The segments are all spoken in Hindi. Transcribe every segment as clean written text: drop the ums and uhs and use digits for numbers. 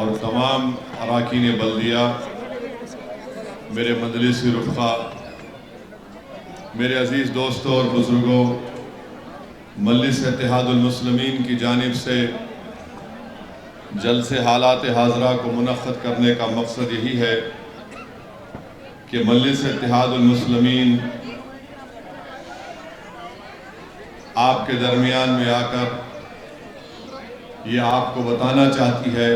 और तमाम अरकान बल्दिया, मेरे मजलिसी रुफ़ा, मेरे अज़ीज़ दोस्तों और बुज़ुर्गों, मजलिस इत्तेहादुल मुस्लिमीन की जानिब से जलसे हालात हाज़रा को मुनक़्क़द करने का मकसद यही है कि मजलिस इत्तेहादुल मुस्लिमीन आपके दरमियान में आकर ये आपको बताना चाहती है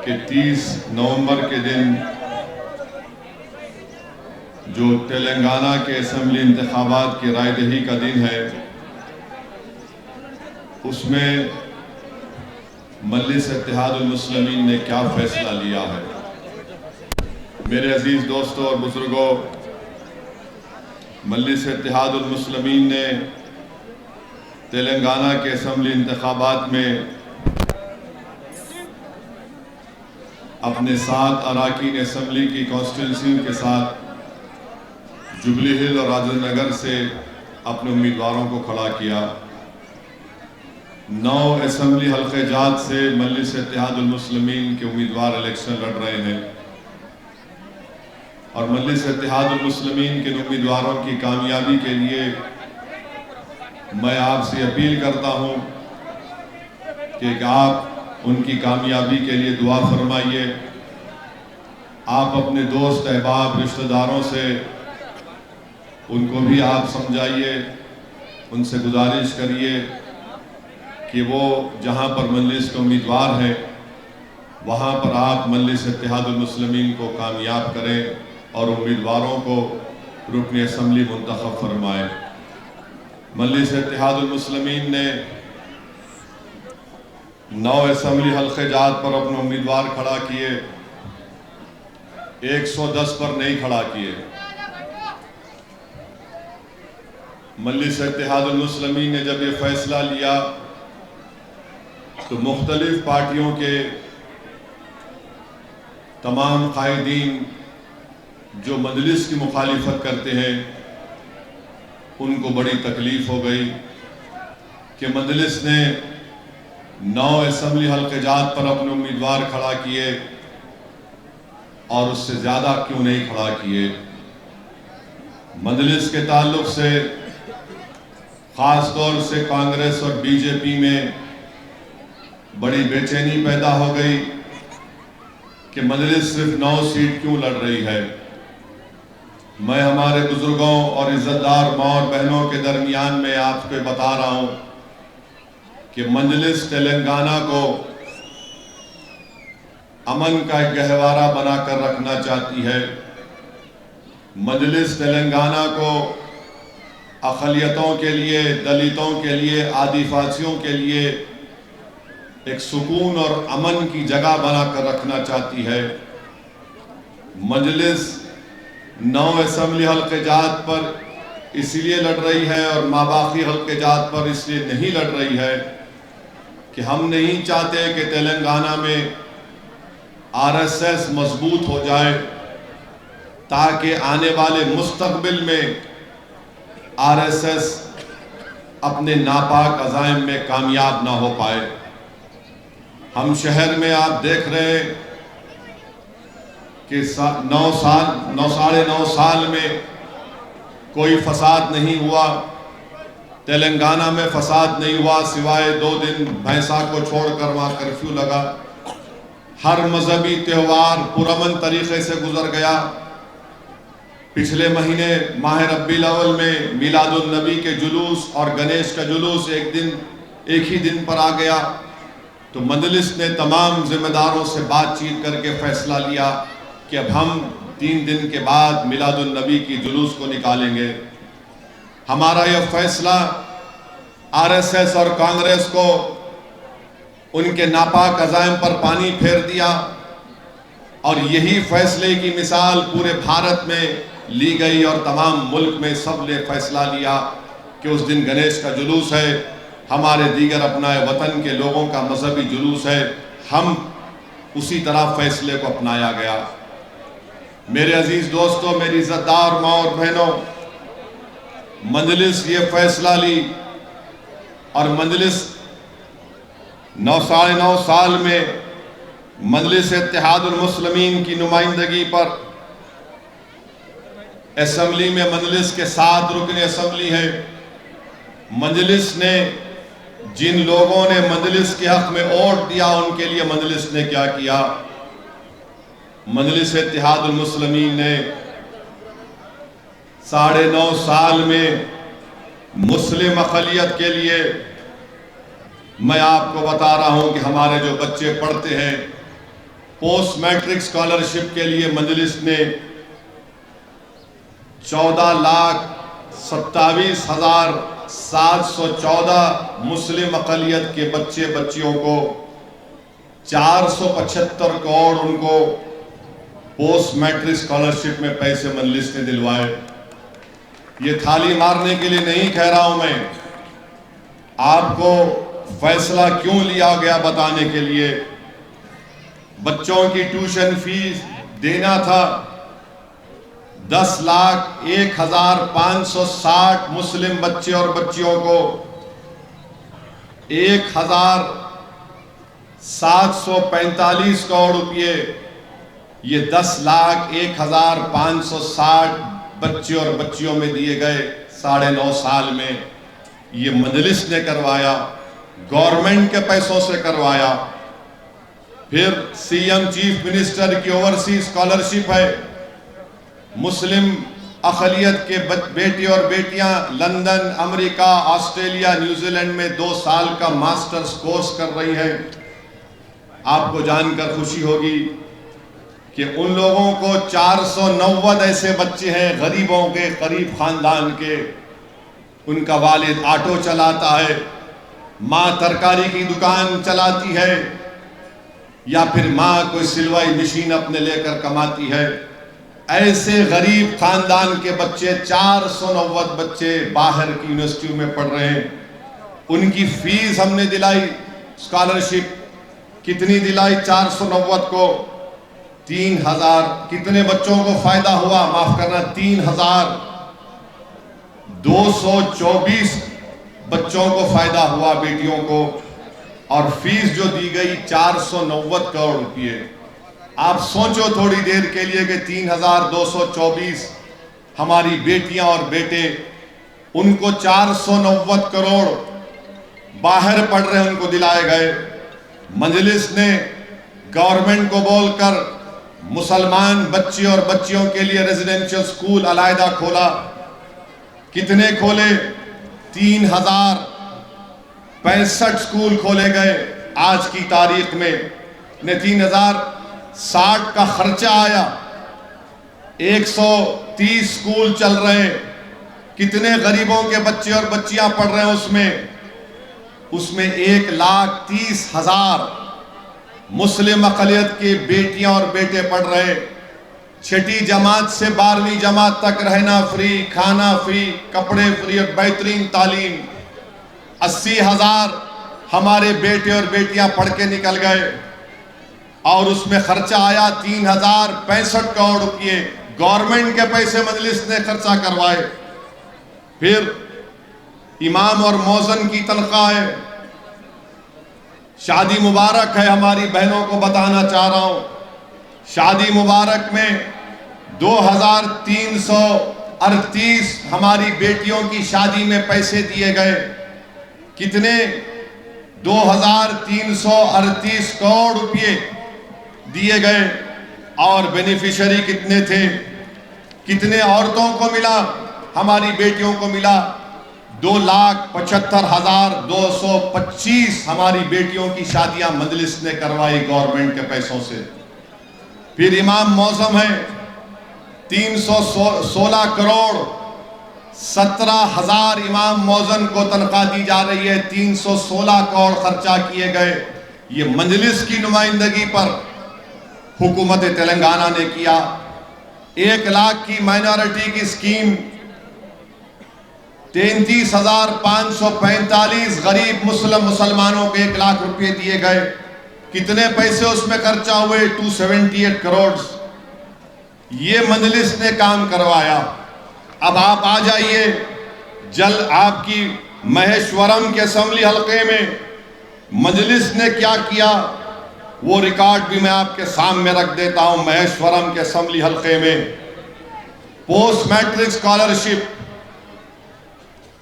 कि 30 नवंबर के दिन जो तेलंगाना के असम्बली इंतखाबात की रायदही का दिन है, उसमें मजलिस इत्तेहादुल मुस्लिमीन ने क्या फ़ैसला लिया है। मेरे अज़ीज़ दोस्तों और बुज़ुर्गों, मजलिस इत्तेहादुल मुस्लिमीन ने तेलंगाना के असम्बली इंतखाबात में अपने 7 अरकान असम्बली की कॉन्स्टिट्यूंसी के साथ जुबली हिल और राजेंद्र नगर से अपने उम्मीदवारों को खड़ा किया। 9 असम्बली हल्के जात से मजलिस इत्तेहादुल मुस्लिमीन के उम्मीदवार इलेक्शन लड़ रहे हैं और मजलिस इत्तेहादुल मुस्लिमीन के उम्मीदवारों की कामयाबी के लिए मैं आपसे अपील करता हूं कि आप उनकी कामयाबी के लिए दुआ फरमाइए। आप अपने दोस्त अहबाब रिश्तेदारों से उनको भी आप समझाइए, उनसे गुजारिश करिए कि वो जहां पर मजलिस के उम्मीदवार हैं वहां पर आप मजलिस इत्तेहादुल मुस्लिमीन को कामयाब करें और उम्मीदवारों को रुकन असम्बली मुंतखब फरमाएं। मजलिस इत्तेहादुल मुस्लिमीन ने 9 असम्बली हल्के जात पर अपने उम्मीदवार खड़ा किए, 110 पर नहीं खड़ा किए। मजलिस इत्तेहादुल मुस्लिमीन ने जब ये फैसला लिया तो मुख्तलिफ पार्टियों के तमाम कायदीन जो मजलिस की मुखालिफत करते हैं उनको बड़ी तकलीफ हो गई कि मजलिस ने 9 असम्बली हल्के जात पर अपने उम्मीदवार खड़ा किए और उससे ज़्यादा क्यों नहीं खड़ा किए। मजलिस के ताल्लुक से ख़ास तौर से कांग्रेस और बीजेपी में बड़ी बेचैनी पैदा हो गई कि मजलिस सिर्फ 9 सीट क्यों लड़ रही है। मैं हमारे बुजुर्गों और इज़्ज़तदार माँ और बहनों के दरमियान में आपको बता रहा हूँ कि मजलिस तेलंगाना को अमन का एक गहवारा बनाकर रखना चाहती है। मजलिस तेलंगाना को अक़लियतों के लिए, दलितों के लिए, आदिवासियों के लिए एक सुकून और अमन की जगह बनाकर रखना चाहती है। मजलिस 9 असम्बली हल्के जात पर इसलिए लड़ रही है और माबाकी हल्के जात पर इसलिए नहीं लड़ रही है कि हम नहीं चाहते कि तेलंगाना में आरएसएस मजबूत हो जाए ताकि आने वाले मुस्तकबिल में आरएसएस अपने नापाक अज़ाइम में कामयाब ना हो पाए। हम शहर में आप देख रहे हैं कि 9 साल में कोई फसाद नहीं हुआ। तेलंगाना में फसाद नहीं हुआ सिवाय 2 दिन भैंसा को छोड़कर वहाँ कर्फ्यू लगा। हर मजहबी त्यौहार पुरअमन तरीके से गुजर गया। पिछले महीने माह रब्बीउल अव्वल में मिलादुन नबी के जुलूस और गणेश का जुलूस एक ही दिन पर आ गया। तो मजलिस ने तमाम जिम्मेदारों से बातचीत करके फैसला लिया कि अब हम 3 दिन के बाद मिलादुन नबी की जुलूस को निकालेंगे। हमारा यह फैसला आरएसएस और कांग्रेस को उनके नापाक अज़ाइम पर पानी फेर दिया और यही फैसले की मिसाल पूरे भारत में ली गई और तमाम मुल्क में सब ने फैसला लिया कि उस दिन गणेश का जुलूस है, हमारे दीगर अपनाए वतन के लोगों का मजहबी जुलूस है। हम उसी तरह फैसले को अपनाया गया। मेरे अजीज दोस्तों, मेरी इज़्ज़तदार माँ और बहनों, मजलिस ये फैसला ली और मजलिस 9 साढ़े 9 साल में मजलिस इत्तेहादुल मुस्लिमीन की नुमाइंदगी पर असम्बली में मजलिस के 7 रुकन असम्बली है। मजलिस ने जिन लोगों ने मजलिस के हक में वोट दिया उनके लिए मजलिस ने क्या किया? मजलिस इत्तेहादुल मुस्लिमीन ने 9.5 साल में मुस्लिम अक़लियत के लिए, मैं आपको बता रहा हूं कि हमारे जो बच्चे पढ़ते हैं पोस्ट मैट्रिक स्कॉलरशिप के लिए मजलिस ने 14,27,714 मुस्लिम अक़लियत के बच्चे बच्चियों को 475 करोड़ उनको पोस्ट मैट्रिक स्कॉलरशिप में पैसे मजलिस ने दिलवाए। ये थाली मारने के लिए नहीं कह रहा हूं मैं, आपको फैसला क्यों लिया गया बताने के लिए। बच्चों की ट्यूशन फीस देना था 10,01,560 मुस्लिम बच्चे और बच्चियों को 1,745 करोड़ रुपये, ये 10,01,560 बच्चे और बच्चियों में दिए गए 9.5 साल में। ये मजलिस ने करवाया, गवर्नमेंट के पैसों से करवाया। फिर सीएम चीफ मिनिस्टर की ओवरसीज स्कॉलरशिप है। मुस्लिम अक़लियत के बेटे और बेटियां लंदन, अमेरिका, ऑस्ट्रेलिया, न्यूजीलैंड में 2 साल का मास्टर्स कोर्स कर रही हैं। आपको जानकर खुशी होगी कि उन लोगों को 490 ऐसे बच्चे हैं गरीबों के, गरीब खानदान के, उनका वालिद ऑटो चलाता है, माँ तरकारी की दुकान चलाती है, या फिर माँ कोई सिलवाई मशीन अपने लेकर कमाती है। ऐसे गरीब खानदान के बच्चे 490 बच्चे बाहर की यूनिवर्सिटी में पढ़ रहे हैं। उनकी फीस हमने दिलाई, स्कॉलरशिप कितनी दिलाई? 490 को 3,000। कितने बच्चों को फायदा हुआ? माफ करना, 3,224 बच्चों को फायदा हुआ, बेटियों को। और फीस जो दी गई 490 करोड़ रुपये। आप सोचो थोड़ी देर के लिए कि 3,224 हमारी बेटियां और बेटे, उनको 490 करोड़ बाहर पढ़ रहे हैं, उनको दिलाए गए। मजलिस ने गवर्नमेंट को बोलकर मुसलमान बच्चे और बच्चियों के लिए रेजिडेंशियल स्कूल अलहदा खोला। कितने खोले? 3,065 स्कूल खोले गए आज की तारीख में। 3,060 का खर्चा आया, 130 स्कूल चल रहे हैं। कितने गरीबों के बच्चे और बच्चियां पढ़ रहे हैं उसमें 1,30,000 मुस्लिम अक़लियत की बेटियां और बेटे पढ़ रहे हैं। 6ठी जमात से 12वीं जमात तक रहना फ्री, खाना फ्री, कपड़े फ्री और बेहतरीन तालीम। 80,000 हमारे बेटे और बेटियां पढ़ के निकल गए और उसमें खर्चा आया 3,065 करोड़ रुपये। गवर्नमेंट के पैसे मजलिस ने खर्चा करवाए। फिर इमाम और मौज़न की तनख्वाह, शादी मुबारक है, हमारी बहनों को बताना चाह रहा हूं। शादी मुबारक में 2,338 हमारी बेटियों की शादी में पैसे दिए गए। कितने? 2,338 करोड़ रुपये दिए गए। और बेनिफिशियरी कितने थे? कितने औरतों को मिला? हमारी बेटियों को मिला 2,75,225 हमारी बेटियों की शादियां मजलिस ने करवाई गवर्नमेंट के पैसों से। फिर इमाम मौसम है, 316 करोड़ 17,000 इमाम मौजन को तनख्वाह दी जा रही है। 316 करोड़ खर्चा किए गए। ये मजलिस की नुमाइंदगी पर हुकूमत तेलंगाना ने किया। 1 लाख की माइनॉरिटी की स्कीम, 33,545 गरीब मुसलमानों को 1 लाख रुपए दिए गए। कितने पैसे उसमें खर्चा हुए? 278 करोड़। ये मजलिस ने काम करवाया। अब आप आ जाइए, जल आपकी महेश्वरम के असम्बली हल्के में मजलिस ने क्या किया? वो रिकॉर्ड भी मैं आपके सामने रख देता हूं। महेश्वरम के असेंबली हल्के में पोस्ट मैट्रिक स्कॉलरशिप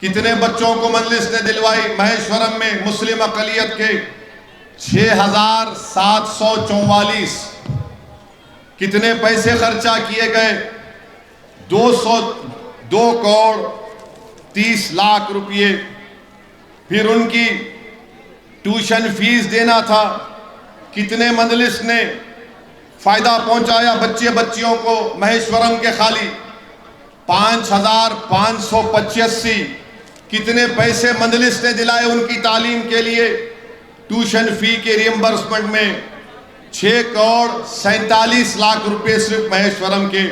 कितने बच्चों को मजलिस ने दिलवाई? महेश्वरम में मुस्लिम अकलियत के 6,744। कितने पैसे खर्चा किए गए? 2 करोड़ 30 लाख रुपये। फिर उनकी ट्यूशन फीस देना था। कितने मजलिस ने फायदा पहुंचाया बच्चे बच्चियों को? महेश्वरम के खाली 5,585। कितने पैसे मजलिस ने दिलाए उनकी तालीम के लिए? ट्यूशन फी के रियम्बर्समेंट में 6 करोड़ 47 लाख रुपए सिर्फ महेश्वरम के।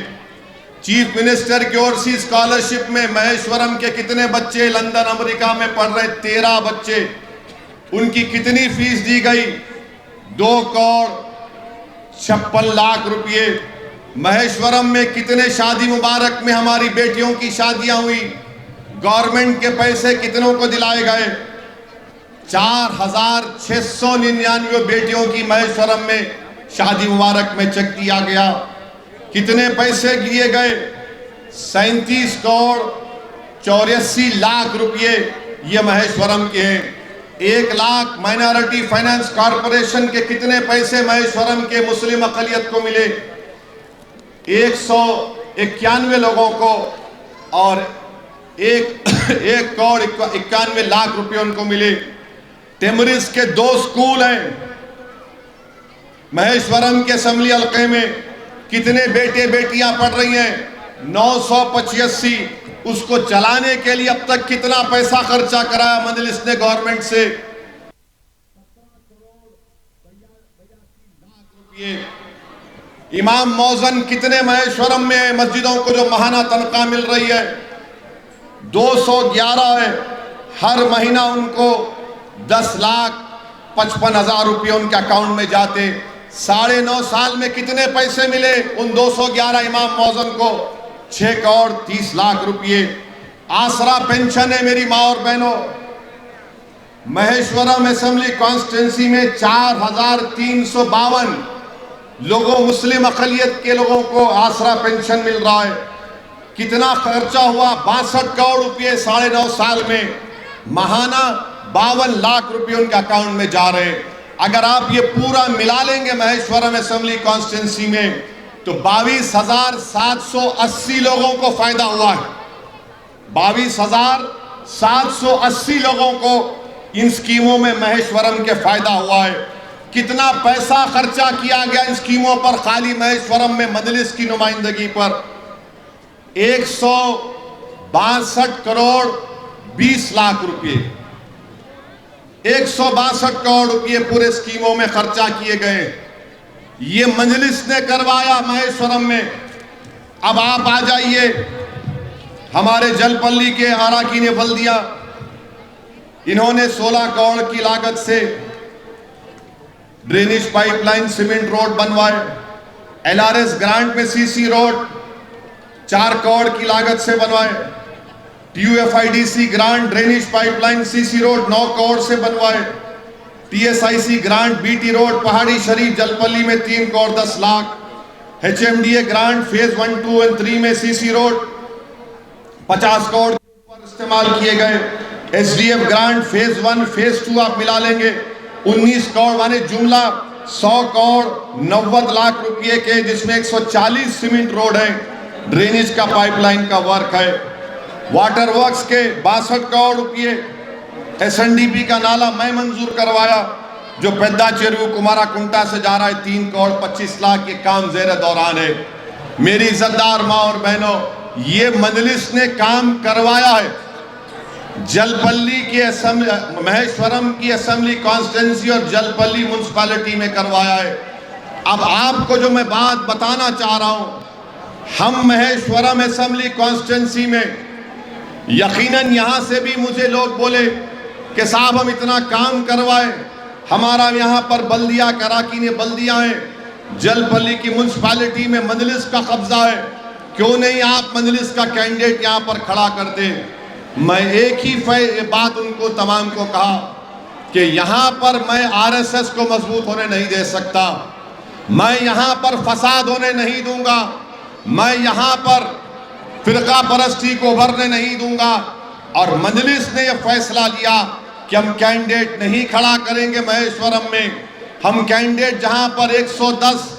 चीफ मिनिस्टर की ओर से स्कॉलरशिप में महेश्वरम के कितने बच्चे लंदन अमेरिका में पढ़ रहे? 13 बच्चे। उनकी कितनी फीस दी गई? 2 करोड़ 56 लाख रुपये। महेश्वरम में कितने शादी मुबारक में हमारी बेटियों की शादियां हुई? गवर्नमेंट के पैसे कितनों को दिलाए गए? 4,699 बेटियों की महेश्वरम में शादी मुबारक में चेक दिया गया। कितने पैसे दिए गए? 37 करोड़ 84 लाख रुपये ये महेश्वरम के हैं। 1 लाख माइनॉरिटी फाइनेंस कॉरपोरेशन के कितने पैसे महेश्वरम के मुस्लिम अकलियत को मिले? 191 लोगों को और 1 करोड़ 91 लाख रुपए उनको मिले। टेमरिस के 2 स्कूल हैं महेश्वरम के असेंबली हल्के में। कितने बेटे बेटियां पढ़ रही हैं? 985। उसको चलाने के लिए अब तक कितना पैसा खर्चा कराया मजलिस ने गवर्नमेंट से? 17 करोड़ 82 लाख रुपये। इमाम मौजन कितने महेश्वरम में मस्जिदों को जो माहाना तनख्वाह मिल रही है? 211 है। हर महीना उनको 10,55,000 रुपये उनके अकाउंट में जाते। 9.5 साल में कितने पैसे मिले उन 211 इमाम मौजन को? 6 करोड़ 30 लाख रुपये। आसरा पेंशन है मेरी माँ और बहनों। महेश्वरम असेंबली कॉन्स्टिट्यूंसी में 4,352 लोगों मुस्लिम अकलियत के लोगों को आसरा पेंशन मिल रहा है। कितना खर्चा हुआ? 62 करोड़ रुपये 9.5 साल में। माहाना 52 लाख रुपये उनके अकाउंट में जा रहे हैं। अगर आप ये पूरा मिला लेंगे महेश्वरम असेंबली कॉन्स्टिट्यूंसी में तो 22,780 लोगों को फायदा हुआ है। 22,780 लोगों को इन स्कीमों में महेश्वरम के फायदा हुआ है। कितना पैसा खर्चा किया गया इन स्कीमों पर? खाली महेश्वरम में मजलिस की नुमाइंदगी पर 162 करोड़ 20 लाख रुपये। 162 करोड़ रुपये पूरे स्कीमों में खर्चा किए गए। ये मजलिस ने करवाया महेश्वरम में। अब आप आ जाइए हमारे जलपल्ली के अराकीन बल्दिया। इन्होंने 16 करोड़ की लागत से ड्रेनेज पाइपलाइन सीमेंट रोड बनवाए। LRS ग्रांट में CC रोड 4 करोड़ की लागत से बनवाए। TUFIDC grant drainage pipeline CC road 9 crore से बनवाए। TSIC ग्रांट BT रोड पहाड़ी शरीफ जलपल्ली में 3 crore 10 lakh. HMDA grant phase 1, 2 और 3 में CC रोड 50 करोड़ पर इस्तेमाल किए गए। SDF ग्रांट फेज 1 फेज 2 आप मिला लेंगे 19 करोड़ माने जुमला 100 करोड़ 90 लाख रुपए के, जिसमें 140 सीमेंट रोड है। ड्रेनेज का पाइपलाइन का वर्क है। वाटर वर्क्स के 62 करोड़ रुपये। SNDP का नाला मैं मंजूर करवाया जो पेद्दा चेरू कुमारा कुंटा से जा रहा है। 3 करोड़ 25 लाख के काम जेर दौरान है। मेरी इज्जतदार माँ और बहनों, ये मजलिस ने काम करवाया है। जलपल्ली की महेश्वरम की असेंबली कॉन्स्टिट्यूंसी और जलपल्ली म्युनिसिपैलिटी में करवाया है। अब आपको जो मैं बात बताना चाह रहा हूं, हम महेश्वरम असेंबली कॉन्स्टिट्यूंसी में यकीनन यहां से भी मुझे लोग बोले कि साहब हम इतना काम करवाए, हमारा यहां पर बल्दिया कराकीन बल्दिया है, जलपल्ली की म्युनिसिपैलिटी में मजलिस का कब्जा है, क्यों नहीं आप मजलिस का कैंडिडेट यहां पर खड़ा कर दें। मैं एक ही बात उनको तमाम को कहा कि यहां पर मैं आरएसएस को मजबूत होने नहीं दे सकता, मैं यहां पर फसाद होने नहीं दूंगा, मैं यहां पर फिरका परस्ती को उभरने नहीं दूंगा। और मजलिस ने यह फैसला लिया कि हम कैंडिडेट नहीं खड़ा करेंगे महेश्वरम में। हम कैंडिडेट जहां पर 110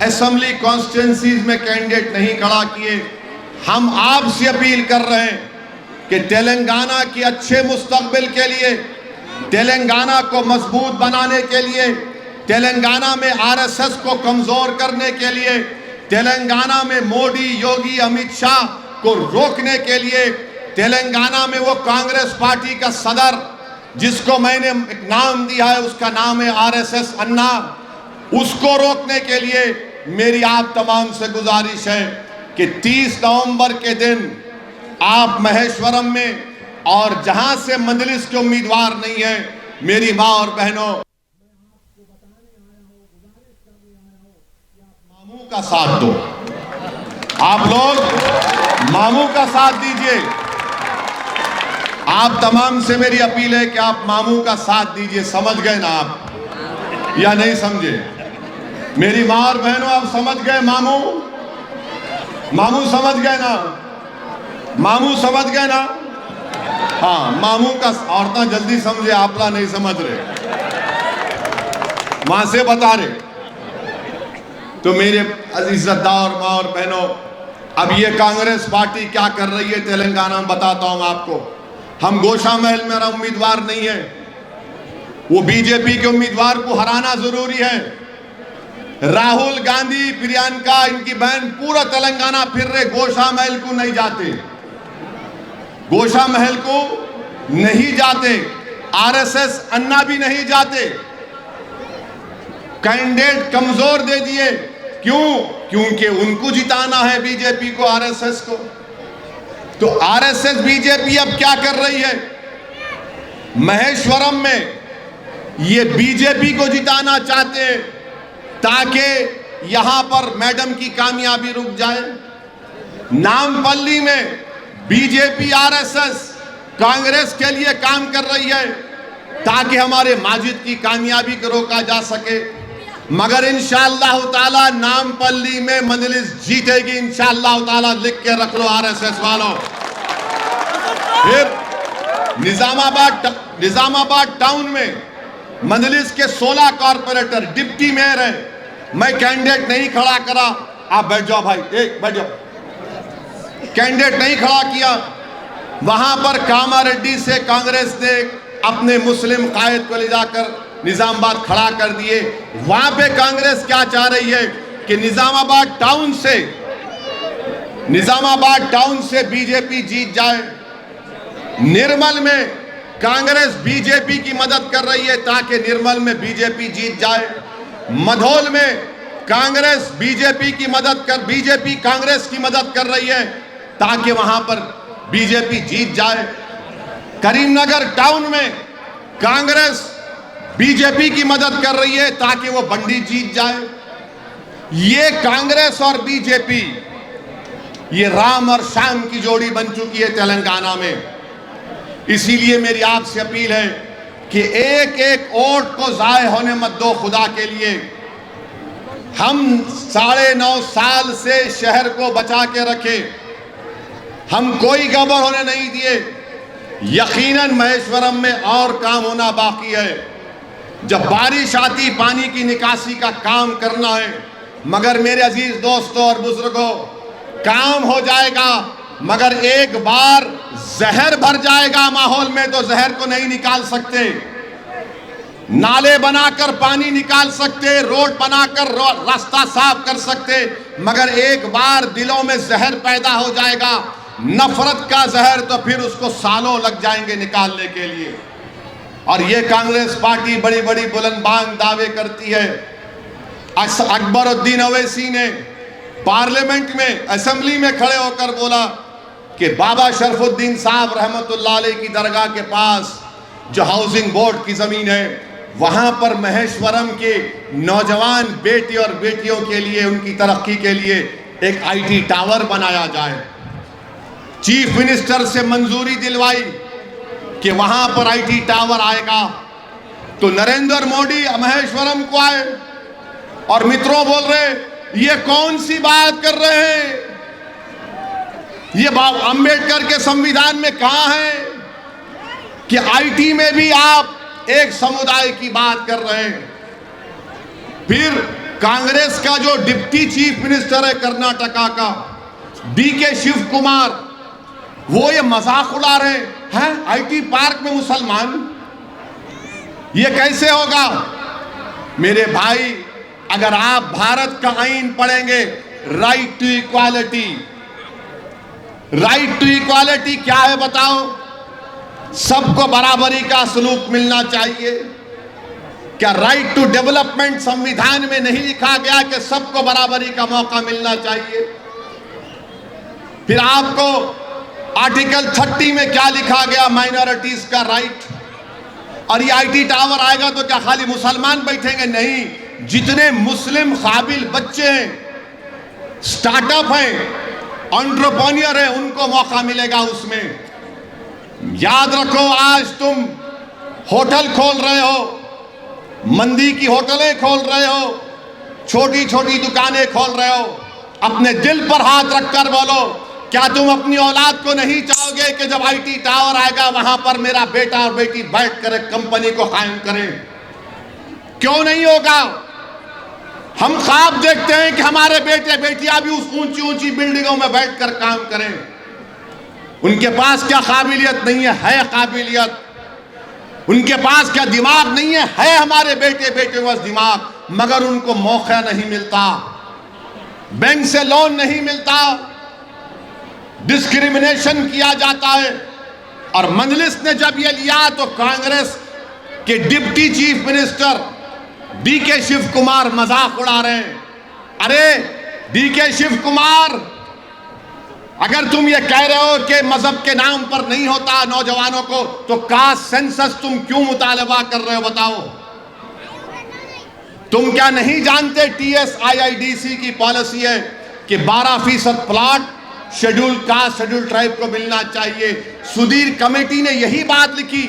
असेंबली कॉन्स्टिट्यूंसीज में कैंडिडेट नहीं खड़ा किए। हम आपसे अपील कर रहे हैं कि तेलंगाना के अच्छे मुस्तकबिल के लिए, तेलंगाना को मजबूत बनाने के लिए, तेलंगाना में आरएसएस को कमजोर करने के लिए, तेलंगाना में मोदी, योगी, अमित शाह को रोकने के लिए, तेलंगाना में वो कांग्रेस पार्टी का सदर जिसको मैंने एक नाम दिया है, उसका नाम है आरएसएस अन्ना, उसको रोकने के लिए मेरी आप तमाम से गुजारिश है कि 30 नवंबर के दिन आप महेश्वरम में, और जहां से मजलिस के उम्मीदवार नहीं है, मेरी मां और बहनों, मामू का साथ दो। आप लोग मामू का साथ दीजिए। आप तमाम से मेरी अपील है कि आप मामू का साथ दीजिए। समझ गए ना आप या नहीं समझे? मेरी मां और बहनों, आप समझ गए? मामू मामू समझ गए ना? मामू समझ गए ना? हाँ, मामू का। औरतें जल्दी समझे, आपला नहीं समझ रहे, वहां से बता रहे। तो मेरे इज्जतदार मां और बहनों, अब ये कांग्रेस पार्टी क्या कर रही है तेलंगाना में बताता हूं आपको। हम गोशा महल में मेरा उम्मीदवार नहीं है, वो बीजेपी के उम्मीदवार को हराना जरूरी है। राहुल गांधी, प्रियंका, इनकी बहन पूरा तेलंगाना फिर रहे, गोशा महल को नहीं जाते, गोशा महल को नहीं जाते, आरएसएस अन्ना भी नहीं जाते। कैंडिडेट कमजोर दे दिए। क्यों? क्योंकि उनको जिताना है बीजेपी को, आरएसएस को। तो आरएसएस बीजेपी अब क्या कर रही है? महेश्वरम में ये बीजेपी को जिताना चाहते हैं ताकि यहां पर मैडम की कामयाबी रुक जाए। नामपल्ली में बीजेपी आरएसएस कांग्रेस के लिए काम कर रही है ताकि हमारे माजिद की कामयाबी को रोका जा सके। मगर इंशाअल्लाह ताला नामपल्ली में मजलिस जीतेगी इंशाअल्लाह ताला। लिख के रख लो आरएसएस वालों। फिर निजामाबाद टाउन में मजलिस के 16 कॉर्पोरेटर, डिप्टी मेयर हैं। मैं कैंडिडेट नहीं खड़ा करा, आप बैठ जाओ भाई, एक बैठ जाओ, कैंडिडेट नहीं खड़ा किया। वहां पर कामारेड्डी से कांग्रेस ने अपने मुस्लिम कायद को ले जाकर निजामाबाद खड़ा कर दिए। वहां पे कांग्रेस क्या चाह रही है कि निजामाबाद टाउन से बीजेपी जीत जाए। निर्मल में कांग्रेस बीजेपी की मदद कर रही है ताकि निर्मल में बीजेपी जीत जाए। मधोल में कांग्रेस बीजेपी कांग्रेस की मदद कर रही है ताकि वहां पर बीजेपी जीत जाए। करीमनगर टाउन में कांग्रेस बीजेपी की मदद कर रही है ताकि वो बंडी जीत जाए। ये कांग्रेस और बीजेपी, ये राम और श्याम की जोड़ी बन चुकी है तेलंगाना में। इसीलिए मेरी आपसे अपील है कि एक एक वोट को जाय होने मत दो खुदा के लिए। हम 9.5 साल से शहर को बचा के रखे, हम कोई गड़बड़ होने नहीं दिए। यकीनन महेश्वरम में और काम होना बाकी है। जब बारिश आती, पानी की निकासी का काम करना है। मगर मेरे अजीज दोस्तों और बुजुर्गों, काम हो जाएगा, मगर एक बार जहर भर जाएगा माहौल में तो जहर को नहीं निकाल सकते। नाले बनाकर पानी निकाल सकते, रोड बनाकर रास्ता साफ कर सकते, मगर एक बार दिलों में जहर पैदा हो जाएगा, नफरत का जहर, तो फिर उसको सालों लग जाएंगे निकालने के लिए। और ये कांग्रेस पार्टी बड़ी बड़ी बुलंदबांग दावे करती है। अकबरुद्दीन अवैसी ने पार्लियामेंट में, असेंबली में खड़े होकर बोला कि बाबा शरफुद्दीन साहब रहमतुल्लाह अलैह की दरगाह के पास जो हाउसिंग बोर्ड की जमीन है, वहां पर महेश्वरम के नौजवान बेटे और बेटियों के लिए, उनकी तरक्की के लिए एक आईटी टावर बनाया जाए। चीफ मिनिस्टर से मंजूरी दिलवाई कि वहां पर आईटी टावर आएगा। तो नरेंद्र मोदी महेश्वरम को आए और मित्रों बोल रहे ये कौन सी बात कर रहे हैं, ये अंबेडकर के संविधान में कहा है कि आईटी में भी आप एक समुदाय की बात कर रहे हैं। फिर कांग्रेस का जो डिप्टी चीफ मिनिस्टर है कर्नाटका का डीके शिव कुमार, वो ये मजाक उड़ा रहे हैं आईटी पार्क में मुसलमान, ये कैसे होगा। मेरे भाई, अगर आप भारत का आईन पढ़ेंगे, right to equality, right to equality क्या है बताओ? सबको बराबरी का सलूक मिलना चाहिए। क्या राइट टू डेवलपमेंट संविधान में नहीं लिखा गया कि सबको बराबरी का मौका मिलना चाहिए? फिर आपको आर्टिकल 30 में क्या लिखा गया? माइनॉरिटीज का राइट। और ये आईटी टावर आएगा तो क्या खाली मुसलमान बैठेंगे? नहीं, जितने मुस्लिम काबिल बच्चे हैं, स्टार्टअप हैं, एंटरप्रेन्योर हैं, उनको मौका मिलेगा उसमें। याद रखो, आज तुम होटल खोल रहे हो, मंदी की होटलें खोल रहे हो, छोटी छोटी दुकानें खोल रहे हो, अपने दिल पर हाथ रखकर बोलो, क्या तुम अपनी औलाद को नहीं चाहोगे कि जब आईटी टावर आएगा वहां पर मेरा बेटा और बेटी बैठ कर एक कंपनी को कायम करें? क्यों नहीं होगा? हम ख्वाब देखते हैं कि हमारे बेटे बेटियां भी उस ऊंची ऊंची बिल्डिंगों में बैठकर काम करें। उनके पास क्या काबिलियत नहीं है काबिलियत। उनके पास क्या दिमाग नहीं है हमारे बेटे बेटे के पास दिमाग, मगर उनको मौका नहीं मिलता, बैंक से लोन नहीं मिलता, डिस्क्रिमिनेशन किया जाता है। और मजलिस ने जब ये लिया तो कांग्रेस के deputy chief minister DK Shivakumar मजाक उड़ा रहे हैं। अरे डीके शिव कुमार, अगर तुम ये कह रहे हो कि मजहब के नाम पर नहीं होता नौजवानों को, तो कास्ट सेंसस तुम क्यों मुतालबा कर रहे हो बताओ? तुम क्या नहीं जानते TSIIDC की पॉलिसी है कि 12% plot schedule caste schedule tribe को मिलना चाहिए। सुधीर कमेटी ने यही बात लिखी,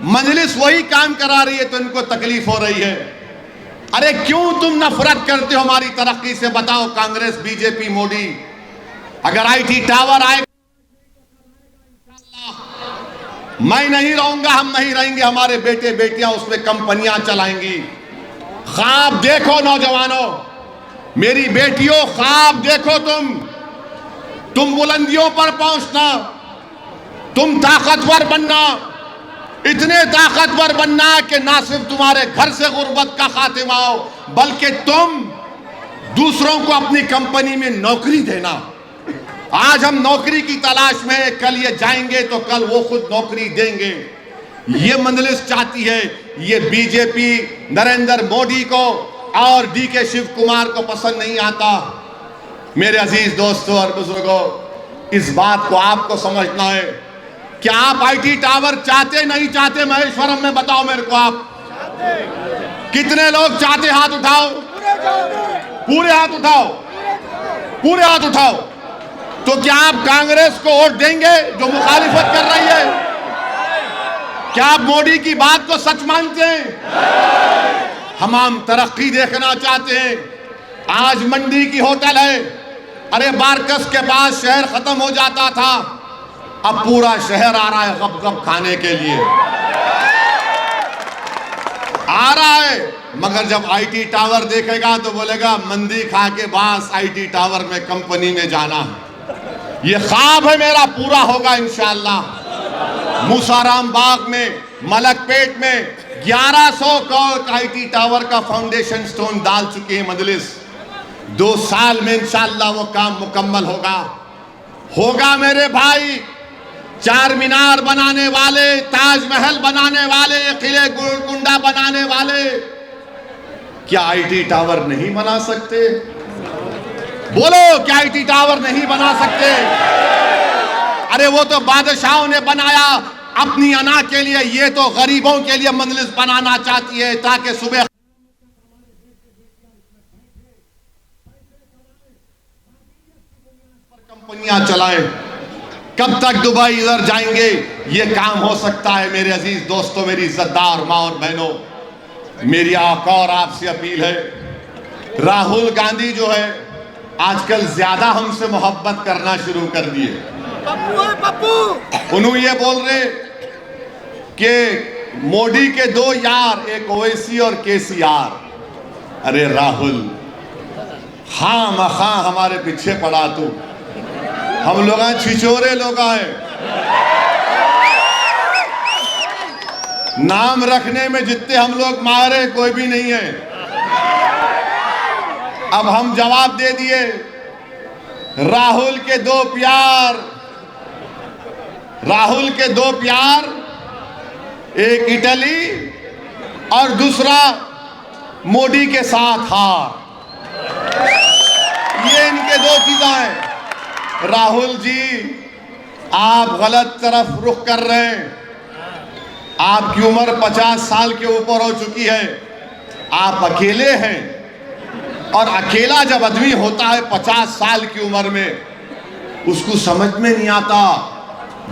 मजलिस वही काम करा रही है तो इनको तकलीफ हो रही है। अरे क्यों तुम नफरत करते हो हमारी तरक्की से? बताओ कांग्रेस, बीजेपी, मोदी। अगर आईटी टावर आए, मैं नहीं रहूंगा, हम नहीं रहेंगे, हमारे बेटे बेटियां उसमें कंपनियां चलाएंगी। ख्वाब देखो नौजवानों, मेरी बेटियों, ख्वाब देखो, तुम बुलंदियों पर पहुंचना, तुम ताकतवर बनना, इतने ताकतवर बनना कि ना सिर्फ तुम्हारे घर से गुर्बत का खात्मा हो, बल्कि तुम दूसरों को अपनी कंपनी में नौकरी देना। आज हम नौकरी की तलाश में, कल ये जाएंगे तो कल वो खुद नौकरी देंगे। ये मजलिस चाहती है। ये बीजेपी नरेंद्र मोदी को और डीके शिव कुमार को पसंद नहीं आता। मेरे अजीज दोस्तों और बुजुर्गों, इस बात को आपको समझना है। क्या आप आईटी टावर चाहते नहीं चाहते? महेश्वरम में बताओ मेरे को, आप कितने लोग चाहते? हाथ उठाओ, पूरे हाथ उठाओ, पूरे हाथ उठाओ। तो क्या आप कांग्रेस को वोट देंगे जो मुखालिफत कर रही है? क्या आप मोदी की बात को सच मानते हैं? हम तरक्की देखना चाहते हैं। आज मंडी की होटल है, अरे बारकस के पास शहर खत्म हो जाता था, अब पूरा शहर आ रहा है गप-गप खाने के लिए आ रहा है। मगर जब आईटी टावर देखेगा तो बोलेगा मंदी खा के बास आईटी टावर में कंपनी में जाना। ये ख्वाब है मेरा, पूरा होगा इंशाअल्लाह। मूसाराम बाग में, मलकपेट में 1100 करोड़ का आईटी टावर का फाउंडेशन स्टोन डाल चुकी है मजलिस। 2 साल में इंशाअल्लाह वो काम मुकम्मल होगा मेरे भाई। चार मीनार बनाने वाले, ताजमहल बनाने वाले, किले गोलकुंडा बनाने वाले, क्या आईटी टावर नहीं बना सकते? बोलो, क्या आईटी टावर नहीं बना सकते? अरे वो तो बादशाहों ने बनाया अपनी अना के लिए, ये तो गरीबों के लिए मजलिस बनाना चाहती है ताकि सुबह कंपनियां चलाएं। कब तक दुबई इधर जाएंगे? ये काम हो सकता है मेरे अजीज दोस्तों, मेरी इज्जतदार मां और बहनों। मेरी आका और आपसे अपील है, राहुल गांधी जो है आजकल ज्यादा हमसे मोहब्बत करना शुरू कर दिए। उन्होंने ये बोल रहे कि मोदी के दो यार, एक ओवैसी और केसीआर। अरे राहुल, हाँ मखा हमारे पीछे पड़ा तू, हम लोग छिछोरे लोग हैं, नाम रखने में जितने हम लोग मारे कोई भी नहीं है। अब हम जवाब दे दिए, राहुल के दो प्यार, राहुल के दो प्यार, एक इटली और दूसरा मोदी के साथ हार, ये इनके दो चीजें हैं। राहुल जी, आप गलत तरफ रुख कर रहे हैं। आपकी उम्र 50 साल के ऊपर हो चुकी है, आप अकेले हैं, और अकेला जब आदमी होता है 50 साल की उम्र में, उसको समझ में नहीं आता,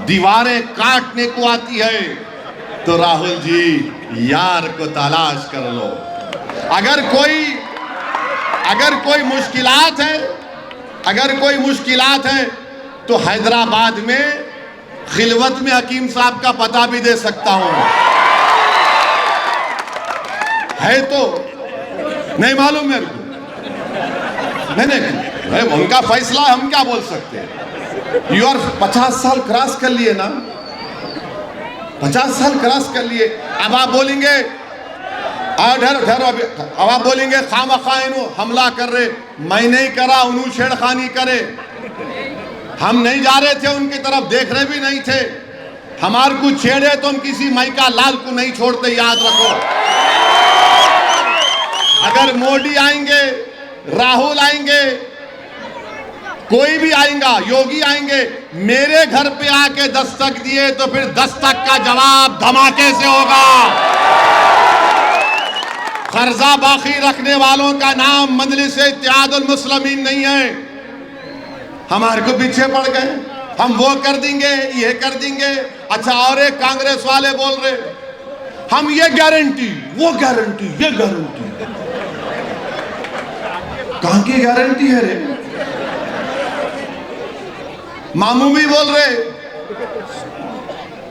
दीवारें काटने को आती है। तो राहुल जी, यार को तलाश कर लो। अगर कोई मुश्किलात है, अगर कोई मुश्किलात है तो हैदराबाद में खिलवत में हकीम साहब का पता भी दे सकता हूं, है तो नहीं मालूम मेरे को, नहीं उनका फैसला, हम क्या बोल सकते हैं। यू आर 50 साल क्रॉस कर लिए ना, 50 साल क्रॉस कर लिए। अब आप बोलेंगे अब आप बोलेंगे खामखा हमला कर रहे, मैं नहीं करा, उन्होंने छेड़खानी करे, हम नहीं जा रहे थे उनकी तरफ, देख रहे भी नहीं थे। हमारे को छेड़े तो हम किसी माइका लाल को नहीं छोड़ते, याद रखो। अगर मोदी आएंगे, राहुल आएंगे, कोई भी आएगा, योगी आएंगे, मेरे घर पे आके दस्तक दिए तो फिर दस्तक का जवाब धमाके से होगा। कर्जा बाकी रखने वालों का नाम मजलिस इत्तेहादुल मुस्लिमीन नहीं है। हमारे को पीछे पड़ गए, हम वो कर देंगे, ये कर देंगे। अच्छा, और एक कांग्रेस वाले बोल रहे हम ये गारंटी, वो गारंटी, ये गारंटी। कहां की गारंटी है रे? मामू भी बोल रहे,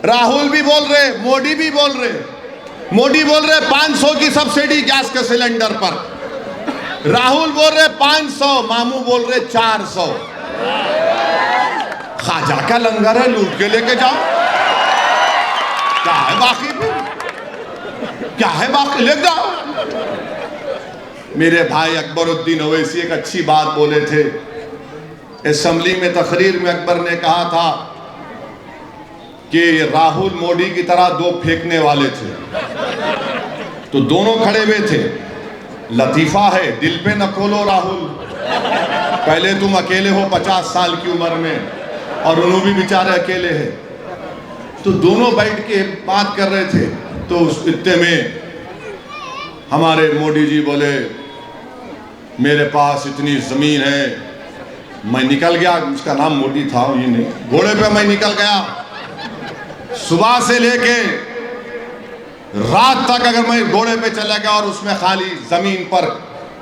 राहुल भी बोल रहे, मोदी भी बोल रहे। मोदी बोल रहे 500 की सब्सिडी गैस के सिलेंडर पर, राहुल बोल रहे 500, मामू बोल रहे 400। खाजा का लंगर है, लूट के लेके जाओ। क्या है बाकी में, क्या है बाकी, ले जाओ। मेरे भाई अकबरुद्दीन ओवैसी एक अच्छी बात बोले थे असेंबली में, तकरीर में अकबर ने कहा था कि राहुल मोदी की तरह दो फेंकने वाले थे, तो दोनों खड़े हुए थे। लतीफा है, दिल पे न खोलो राहुल, पहले तुम अकेले हो 50 साल की उम्र में, और उन्होंने भी बेचारे अकेले हैं। तो दोनों बैठ के बात कर रहे थे, तो उस इत्ते में हमारे मोदी जी बोले मेरे पास इतनी जमीन है, मैं निकल गया, उसका नाम मोदी था, ये नहीं, घोड़े पे मैं निकल गया, सुबह से लेके रात तक अगर मैं घोड़े पे चला गया और उसमें खाली जमीन पर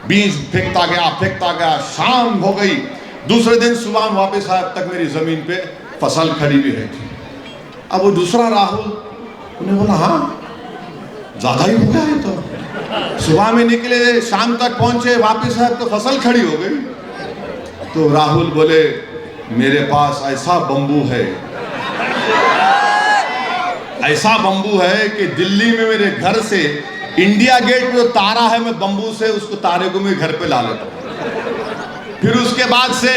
बीज फेंकता गया, शाम हो गई, दूसरे दिन सुबह वापस आया, तक मेरी जमीन पे फसल खड़ी भी रहती। अब वो दूसरा राहुल, उन्हें बोला हाँ ज्यादा ही हो गया है, तो सुबह में निकले, शाम तक पहुंचे, वापस आए तो फसल खड़ी हो गई। तो राहुल बोले मेरे पास ऐसा बंबू है, ऐसा बंबू है कि दिल्ली में मेरे घर से इंडिया गेट पे जो तारा है, मैं बंबू से उसको तारे को मैं घर पे ला लेता हूँ। फिर उसके बाद से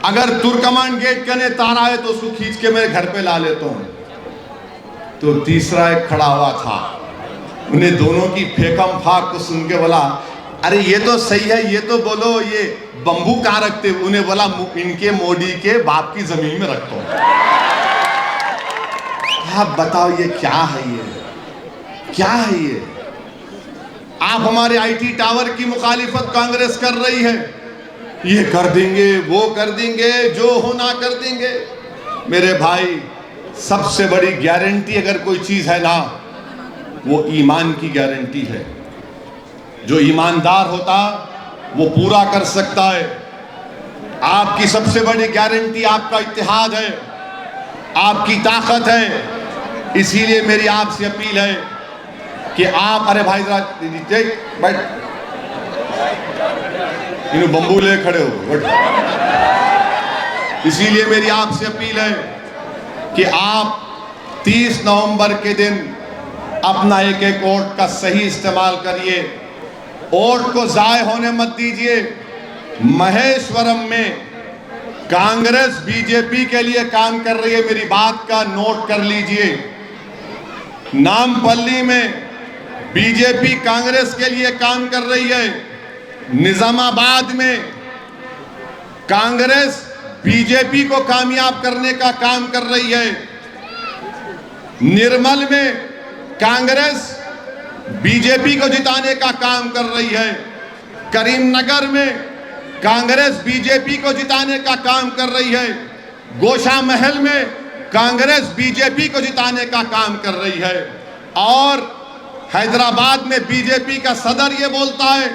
अगर तुर्कमान गेट का तारा है तो उसको खींच के मेरे घर पे ला लेता हूँ। तो तीसरा एक खड़ा हुआ था, उन्हें दोनों की फेकम फाक को सुन के बोला अरे ये तो सही है, ये तो बोलो ये बंबू कहाँ रखते? उन्हें बोला इनके मोदी के बाप की जमीन में रखता हूँ। आप बताओ ये क्या है, ये क्या है? ये आप हमारे आईटी टावर की मुखालिफत कांग्रेस कर रही है, ये कर देंगे, वो कर देंगे, जो होना कर देंगे। मेरे भाई सबसे बड़ी गारंटी अगर कोई चीज है ना, वो ईमान की गारंटी है। जो ईमानदार होता वो पूरा कर सकता है। आपकी सबसे बड़ी गारंटी आपका इत्तेहाद है, आपकी ताकत है। इसीलिए मेरी आपसे अपील है कि आप, अरे भाई जरा बैठ, इन बम्बू ले खड़े हो। इसीलिए मेरी आपसे अपील है कि आप 30 नवंबर के दिन अपना एक एक वोट का सही इस्तेमाल करिए। वोट को जाय होने मत दीजिए। महेश्वरम में कांग्रेस बीजेपी के लिए काम कर रही है, मेरी बात का नोट कर लीजिए। नामपल्ली में बीजेपी कांग्रेस के लिए काम कर रही है। निजामाबाद में कांग्रेस बीजेपी को कामयाब करने का काम कर रही है। निर्मल में कांग्रेस बीजेपी को जिताने का काम कर रही है। करीमनगर में कांग्रेस बीजेपी को जिताने का काम कर रही है। गोशा महल में कांग्रेस बीजेपी को जिताने का काम कर रही है। और हैदराबाद में बीजेपी का सदर ये बोलता है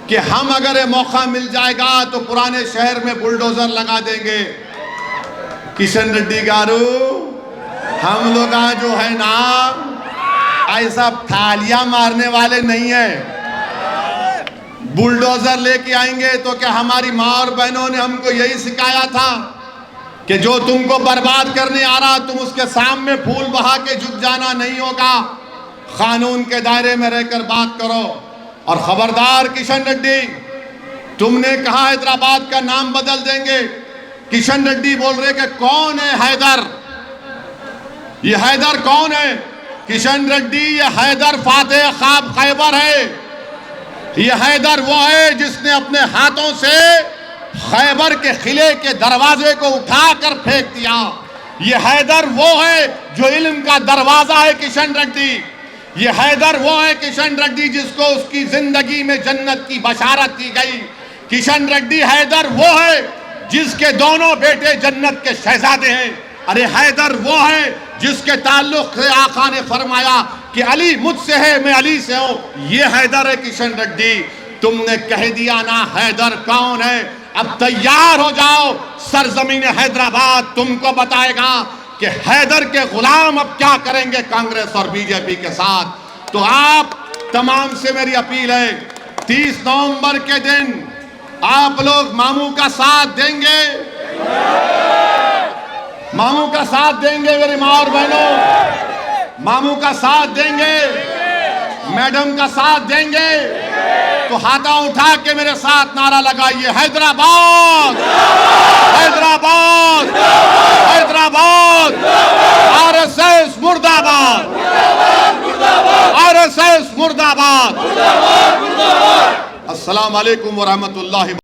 कि हम अगर ये मौका मिल जाएगा तो पुराने शहर में बुलडोजर लगा देंगे। किशन रेड्डी गारू, हम लोग जो है ना ऐसा थालियां मारने वाले नहीं है। बुलडोजर लेके आएंगे तो क्या हमारी माँ और बहनों ने हमको यही सिखाया था कि जो तुमको बर्बाद करने आ रहा तुम उसके सामने फूल बहा के झुक जाना नहीं होगा। कानून के दायरे में रहकर बात करो। और खबरदार किशन रेड्डी, तुमने कहा हैदराबाद का नाम बदल देंगे। किशन रेड्डी बोल रहे कि कौन है हैदर, ये हैदर कौन है? किशन रेड्डी, ये हैदर फातेह खाब खैबर है। ये हैदर वो है जिसने अपने हाथों से खैबर के किले के दरवाजे को उठाकर फेंक दिया। ये हैदर वो है जो इल्म का दरवाजा है किशन रेड्डी। ये हैदर वो है किशन रेड्डी जिसको उसकी जिंदगी में जन्नत की बशारत दी गई। किशन रेड्डी हैदर वो है जिसके दोनों बेटे जन्नत के शहजादे हैं। अरे हैदर वो है जिसके ताल्लुक से आका ने फरमाया कि अली मुझसे है, मैं अली से हूं। ये हैदर है किशन रेड्डी। तुमने कह दिया ना हैदर कौन है। अब तैयार हो जाओ, सरजमीन हैदराबाद तुमको बताएगा कि हैदर के गुलाम अब क्या करेंगे कांग्रेस और बीजेपी के साथ। तो आप तमाम से मेरी अपील है, 30 नवंबर के दिन आप लोग मामू का साथ देंगे, मामू का साथ देंगे मेरी माँ और बहनों, मामू का साथ देंगे, मैडम का साथ देंगे। तो हाथा उठा के मेरे साथ नारा लगाइए, हैदराबाद, हैदराबाद, हैदराबाद, आरएसएस मुर्दाबाद, आरएसएस मुर्दाबाद। अस्सलाम वालेकुम व रहमतुल्लाहि।